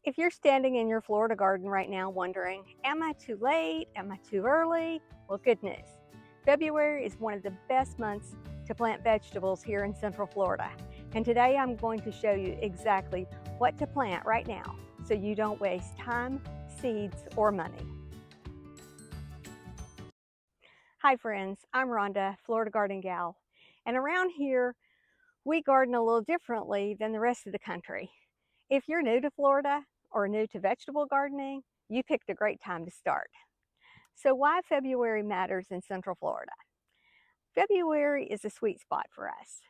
If you're standing in your Florida garden right now wondering, am I too late? Am I too early? Well, good news. February is one of the best months to plant vegetables here in Central Florida. And today I'm going to show you exactly what to plant right now so you don't waste time, seeds, or money. Hi friends, I'm Rhonda, Florida Garden Gal. And around here, we garden a little differently than the rest of the country. If you're new to Florida or new to vegetable gardening, you picked a great time to start. So why February matters in Central Florida? February is a sweet spot for us.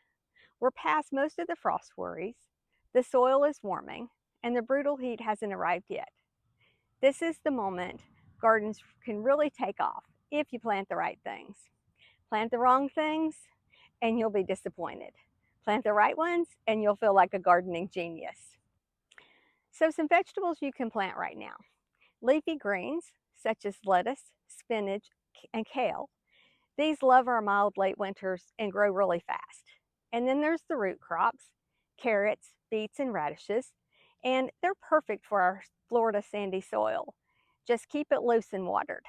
We're past most of the frost worries, the soil is warming, and the brutal heat hasn't arrived yet. This is the moment gardens can really take off if you plant the right things. Plant the wrong things and you'll be disappointed. Plant the right ones and you'll feel like a gardening genius. So some vegetables you can plant right now. Leafy greens, such as lettuce, spinach, and kale. These love our mild late winters and grow really fast. And then there's the root crops, carrots, beets, and radishes. And they're perfect for our Florida sandy soil. Just keep it loose and watered.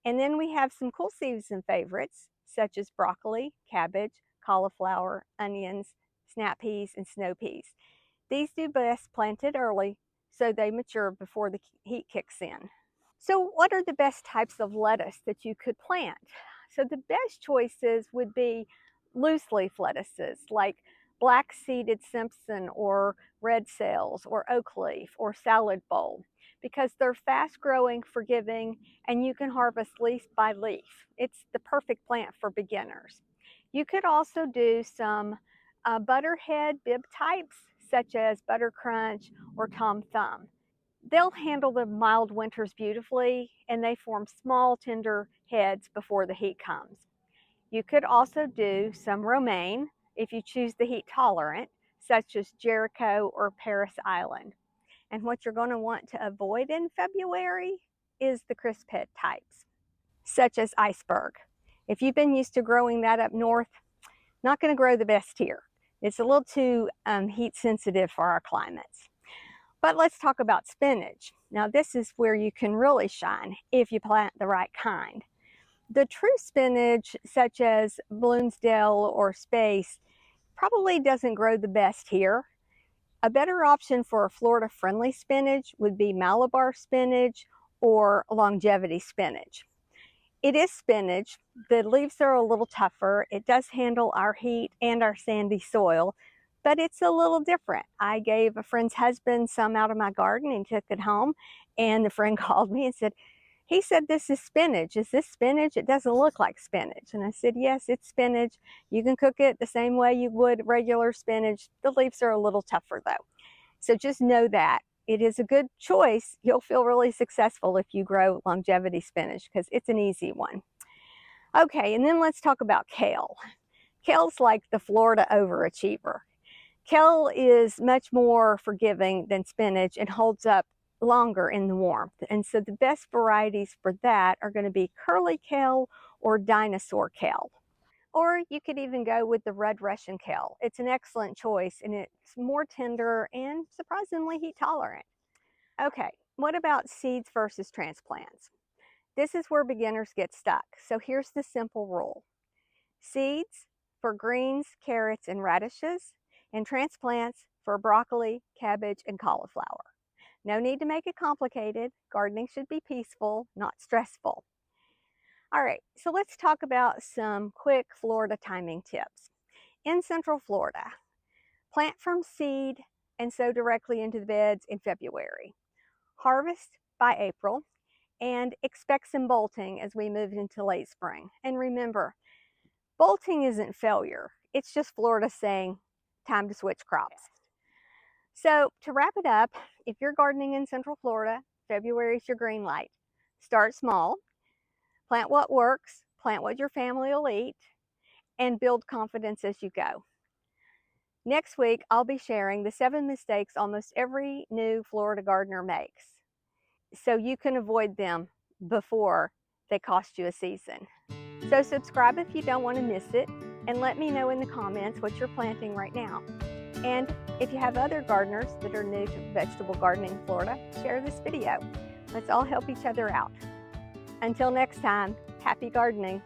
And then we have some cool season favorites, such as broccoli, cabbage, cauliflower, onions, snap peas, and snow peas. These do best planted early so they mature before the heat kicks in. So what are the best types of lettuce that you could plant? So the best choices would be loose leaf lettuces like black seeded Simpson or red sails or oak leaf or salad bowl because they're fast growing, forgiving, and you can harvest leaf by leaf. It's the perfect plant for beginners. You could also do some butterhead bib types such as Butter Crunch or Tom Thumb. They'll handle the mild winters beautifully and they form small tender heads before the heat comes. You could also do some romaine if you choose the heat tolerant, such as Jericho or Paris Island. And what you're going to want to avoid in February is the crisp head types, such as iceberg. If you've been used to growing that up north, not going to grow the best here. It's a little too heat sensitive for our climates. But let's talk about spinach. Now this is where you can really shine if you plant the right kind. The true spinach, such as Bloomsdale or Space, probably doesn't grow the best here. A better option for a Florida-friendly spinach would be Malabar spinach or longevity spinach. It is spinach. The leaves are a little tougher. It does handle our heat and our sandy soil, but it's a little different. I gave a friend's husband some out of my garden and took it home, and the friend called me and said, he said, this is spinach. Is this spinach? It doesn't look like spinach. And I said, yes, it's spinach. You can cook it the same way you would regular spinach. The leaves are a little tougher though. So just know that. It is a good choice. You'll feel really successful if you grow longevity spinach because it's an easy one. Okay, and then let's talk about kale. Kale's like the Florida overachiever. Kale is much more forgiving than spinach and holds up longer in the warmth. And so the best varieties for that are going to be curly kale or dinosaur kale. Or you could even go with the red Russian kale. It's an excellent choice and it's more tender and surprisingly heat tolerant. Okay, what about seeds versus transplants? This is where beginners get stuck. So here's the simple rule. Seeds for greens, carrots, and radishes, and transplants for broccoli, cabbage, and cauliflower. No need to make it complicated. Gardening should be peaceful, not stressful. All right, so let's talk about some quick Florida timing tips. In Central Florida, plant from seed and sow directly into the beds in February. Harvest by April and expect some bolting as we move into late spring. And remember, bolting isn't failure. It's just Florida saying, time to switch crops. So to wrap it up, if you're gardening in Central Florida, February is your green light. Start small, plant what works, plant what your family will eat, and build confidence as you go. Next week, I'll be sharing the 7 mistakes almost every new Florida gardener makes, so you can avoid them before they cost you a season. So subscribe if you don't want to miss it, and let me know in the comments what you're planting right now. And if you have other gardeners that are new to vegetable gardening in Florida, share this video. Let's all help each other out. Until next time, happy gardening.